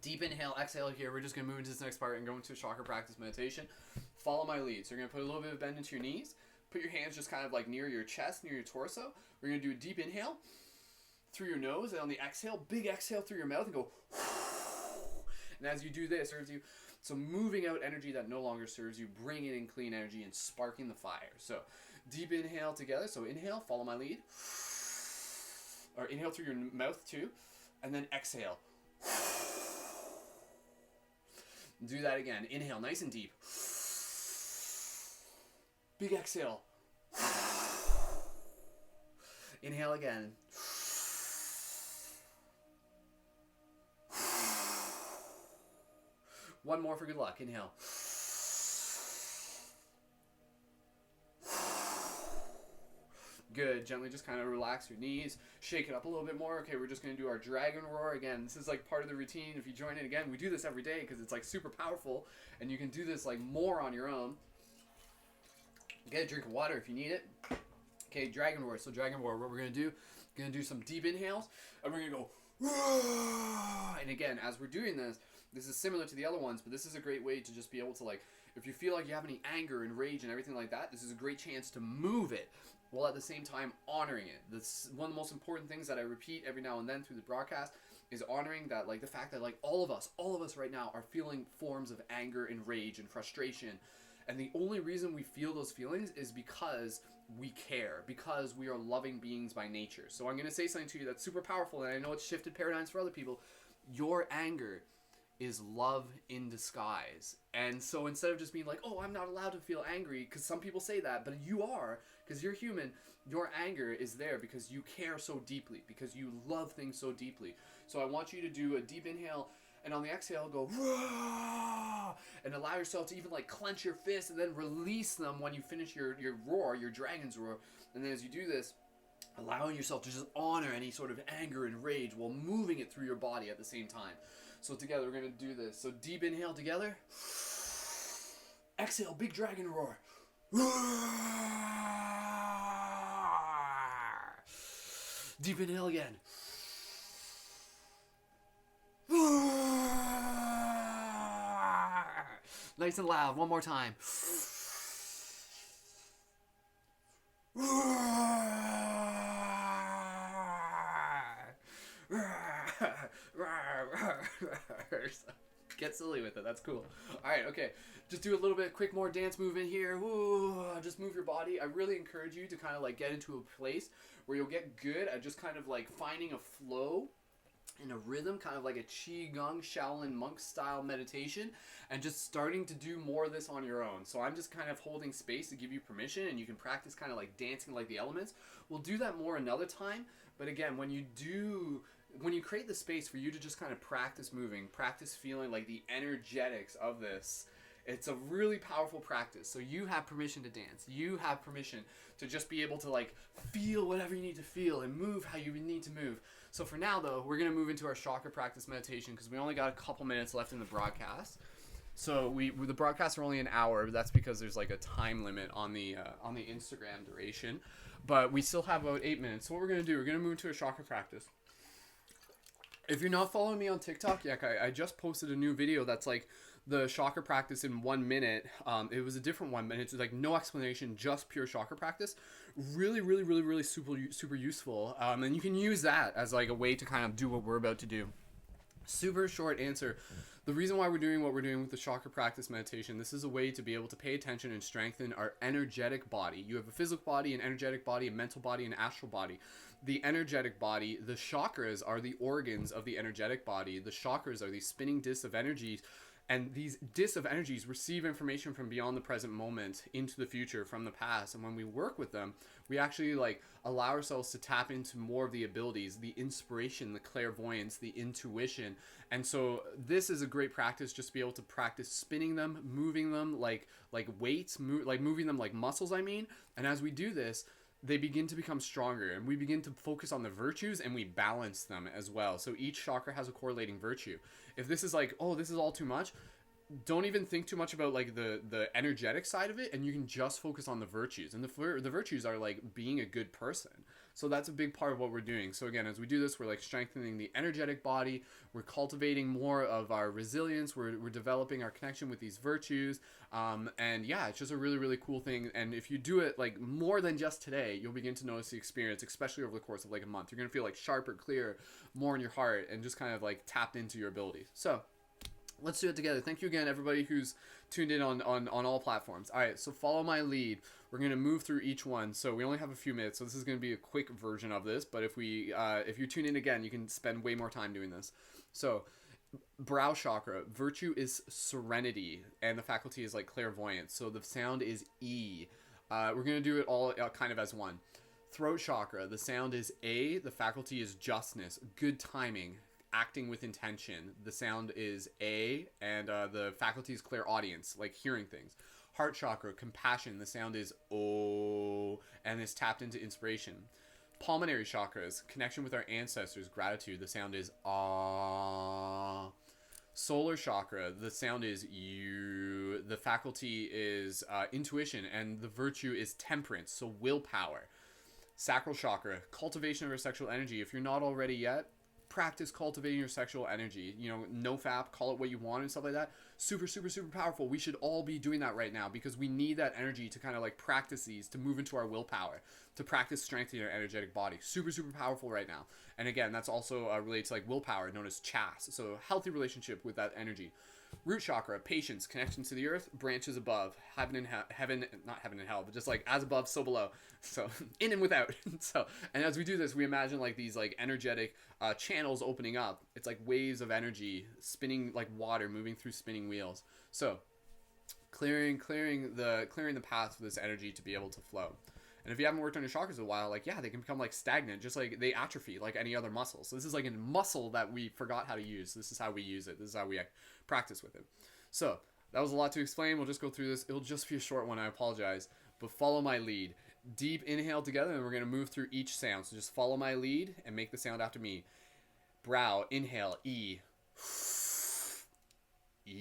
deep inhale, exhale here. We're just going to move into this next part and go into chakra practice meditation. Follow my lead. So you're going to put a little bit of bend into your knees. Put your hands just kind of like near your chest, near your torso. We're going to do a deep inhale through your nose, and on the exhale, big exhale through your mouth, and go. And as you do this, serves you. So moving out energy that no longer serves you, bringing in clean energy and sparking the fire. So deep inhale together. So inhale, follow my lead. Or inhale through your mouth too. And then exhale. Do that again. Inhale, nice and deep. Big exhale. Inhale again. One more for good luck. Inhale. Good. Gently just kind of relax your knees. Shake it up a little bit more. Okay, we're just going to do our dragon roar again. This is like part of the routine. If you join in again, we do this every day because it's like super powerful. And you can do this like more on your own. Get a drink of water if you need it. Okay, dragon roar. So dragon roar, what we're going to do, some deep inhales. And we're going to go. And again, as we're doing this is similar to the other ones, but this is a great way to just be able to, like, if you feel like you have any anger and rage and everything like that, this is a great chance to move it while at the same time honoring it. That's one of the most important things that I repeat every now and then through the broadcast is honoring that, like, the fact that, like, all of us right now are feeling forms of anger and rage and frustration. And the only reason we feel those feelings is because we care, because we are loving beings by nature. So I'm going to say something to you that's super powerful, and I know it's shifted paradigms for other people. Your anger is love in disguise. And so instead of just being like, oh, I'm not allowed to feel angry, because some people say that, but you are, because you're human. Your anger is there because you care so deeply, because you love things so deeply. So I want you to do a deep inhale, and on the exhale, go, roar, and allow yourself to even like clench your fists and then release them when you finish your roar, your dragon's roar. And then as you do this, allowing yourself to just honor any sort of anger and rage while moving it through your body at the same time. So together, we're going to do this. So deep inhale together. Exhale, big dragon roar. Deep inhale again. Nice and loud. One more time. Get silly with it. That's cool. All right, okay. Just do a little bit quick more dance movement here. Ooh, just move your body. I really encourage you to kind of like get into a place where you'll get good at just kind of like finding a flow in a rhythm, kind of like a Qigong Shaolin monk style meditation, and just starting to do more of this on your own. So I'm just kind of holding space to give you permission, and you can practice kind of like dancing like the elements. We'll do that more another time, but again, when you create the space for you to just kind of practice moving, practice feeling like the energetics of this, it's a really powerful practice. So you have permission to dance. You have permission to just be able to like feel whatever you need to feel and move how you need to move. So for now though, we're going to move into our chakra practice meditation because we only got a couple minutes left in the broadcast. So the broadcasts are only an hour, but that's because there's like a time limit on the Instagram duration. But we still have about 8 minutes. So what we're going to do, we're going to move into a chakra practice. If you're not following me on TikTok yet, I just posted a new video that's like the chakra practice in 1 minute. It was a different 1 minute. It's like no explanation, just pure chakra practice. Really, really, really, really super useful. And you can use that as like a way to kind of do what we're about to do. Super short answer. The reason why we're doing what we're doing with the chakra practice meditation, this is a way to be able to pay attention and strengthen our energetic body. You have a physical body, an energetic body, a mental body, an astral body. The energetic body, the chakras are the organs of the energetic body. The chakras are these spinning discs of energy, and these discs of energies receive information from beyond the present moment into the future from the past. And when we work with them, we actually like allow ourselves to tap into more of the abilities, the inspiration, the clairvoyance, the intuition. And so this is a great practice, just to be able to practice spinning them, moving them like weights, like moving them like muscles, I mean. And as we do this, they begin to become stronger, and we begin to focus on the virtues, and we balance them as well. So each chakra has a correlating virtue. If this is like, oh, this is all too much, don't even think too much about like the energetic side of it, and you can just focus on the virtues. And the virtues are like being a good person. So that's a big part of what we're doing. So again, as we do this, we're like strengthening the energetic body, we're cultivating more of our resilience, we're developing our connection with these virtues, and yeah, it's just a really, really cool thing. And if you do it like more than just today, you'll begin to notice the experience, especially over the course of like a month. You're gonna feel like sharper, clearer, more in your heart, and just kind of like tapped into your abilities. So let's do it together. Thank you again, everybody who's tuned in on all platforms. All right, so follow my lead. We're going to move through each one. So we only have a few minutes, so this is going to be a quick version of this. But if you tune in again, you can spend way more time doing this. So brow chakra, virtue is serenity, and the faculty is like clairvoyance. So the sound is E. We're going to do it all kind of as one. Throat chakra, the sound is A. The faculty is justness, good timing, acting with intention. The sound is A, and the faculty is clairaudience, like hearing things. Heart chakra, compassion. The sound is O, and is tapped into inspiration. Pulmonary chakras, connection with our ancestors, gratitude. The sound is Ah. Solar chakra, the sound is U. The faculty is intuition, and the virtue is temperance, so willpower. Sacral chakra, cultivation of our sexual energy. If you're not already yet, practice cultivating your sexual energy. You know, no fap, call it what you want and stuff like that. Super, super, super powerful. We should all be doing that right now, because we need that energy to kind of like practice these, to move into our willpower, to practice strengthening our energetic body. Super, super powerful right now. And again, that's also related to like willpower, known as chas. So healthy relationship with that energy. Root chakra, patience, connection to the earth, branches above, heaven and heaven, not heaven and hell, but just like as above, so below. So in and without. So, and as we do this, we imagine like these like energetic channels opening up. It's like waves of energy spinning like water, moving through spinning wheels. So clearing the path for this energy to be able to flow. And if you haven't worked on your chakras in a while, like, yeah, they can become like stagnant, just like they atrophy like any other muscle. So this is like a muscle that we forgot how to use. This is how we use it. This is how we practice with it. So that was a lot to explain. We'll just go through this. It'll just be a short one. I apologize. But follow my lead. Deep inhale together, and we're going to move through each sound. So just follow my lead and make the sound after me. Brow, inhale, E. E.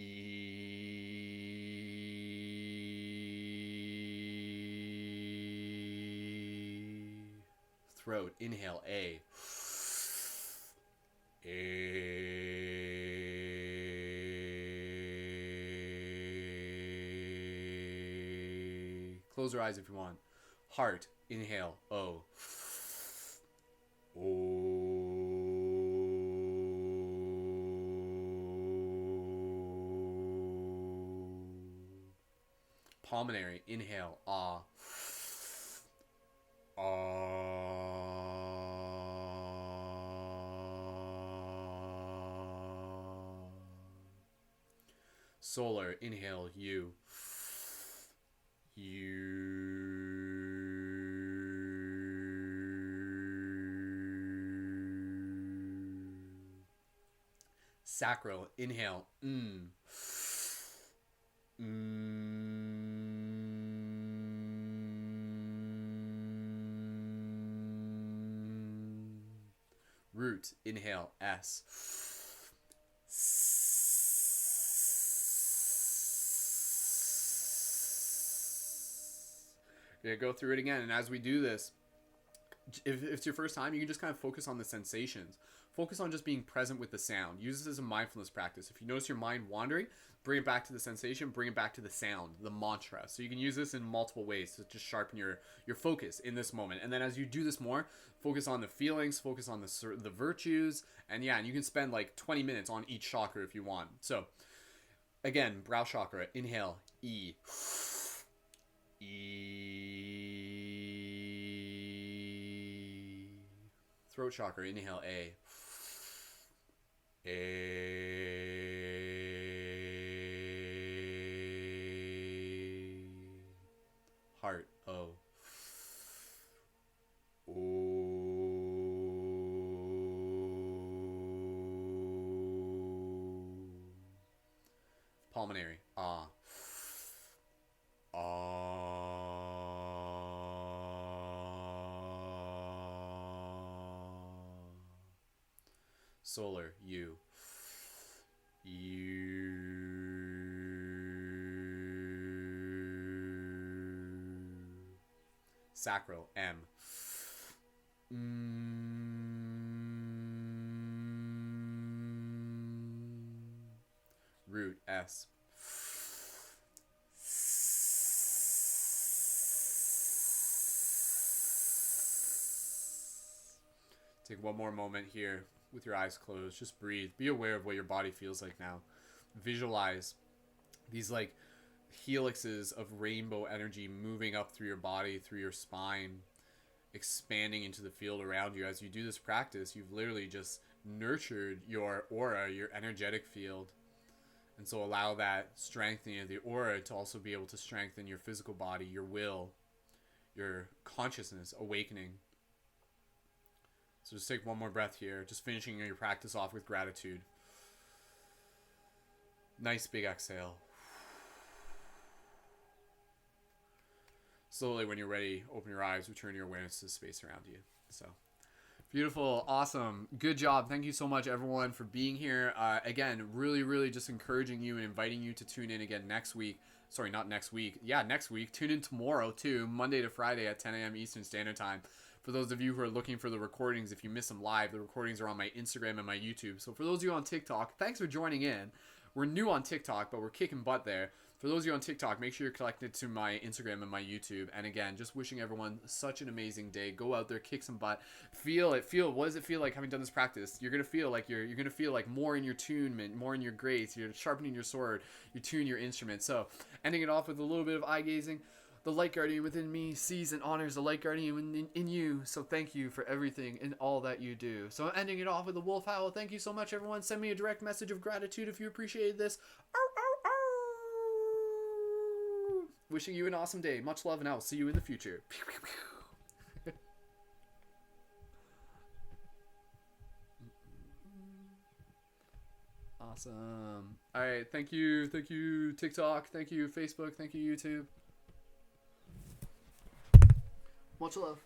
Throat, inhale, A. Close your eyes if you want. Heart, inhale, O. Pulmonary, inhale, Ah. Solar, inhale, U. Sacral, inhale, Root, inhale, S. Gonna go through it again, and as we do this, if it's your first time, you can just kind of focus on the sensations. Focus on just being present with the sound. Use this as a mindfulness practice. If you notice your mind wandering, bring it back to the sensation, bring it back to the sound, the mantra. So you can use this in multiple ways to just sharpen your focus in this moment. And then as you do this more, focus on the feelings, focus on the virtues, and yeah, and you can spend like 20 minutes on each chakra if you want. So again, brow chakra, inhale, E. E. Throat chakra, inhale, A. A. Heart, O. Pulmonary, Ah. Solar, U. Sacral, M. Root, S. Take one more moment here with your eyes closed. Just breathe. Be aware of what your body feels like now. Visualize these like helixes of rainbow energy moving up through your body, through your spine, expanding into the field around you. As you do this practice, you've literally just nurtured your aura, your energetic field. And so allow that strengthening of the aura to also be able to strengthen your physical body, your will, your consciousness, awakening. So just take one more breath here, just finishing your practice off with gratitude. Nice big exhale. Slowly, when you're ready, open your eyes, return your awareness to the space around you. So beautiful, awesome, good job. Thank you so much, everyone, for being here. Again, really just encouraging you and inviting you to tune in again next week. Sorry, not next week. Yeah, next week. Tune in tomorrow too, Monday to Friday at 10 a.m. Eastern Standard Time. For those of you who are looking for the recordings, if you miss them live, the recordings are on my Instagram and my YouTube. So for those of you on TikTok, thanks for joining in. We're new on TikTok, but we're kicking butt there. For those of you on TikTok, make sure you're connected to my Instagram and my YouTube. And again, just wishing everyone such an amazing day. Go out there, kick some butt. Feel it. What does it feel like having done this practice? You're gonna feel like you're gonna feel like more in your tunement, more in your grace. You're sharpening your sword. You tune your instrument. So ending it off with a little bit of eye gazing. The light guardian within me sees and honors the light guardian in you. So thank you for everything and all that you do. So ending it off with a wolf howl. Thank you so much, everyone. Send me a direct message of gratitude if you appreciated this. Ow, ow, ow. Wishing you an awesome day. Much love, and I will see you in the future. Awesome. All right. Thank you, TikTok. Thank you, Facebook. Thank you, YouTube. Much love.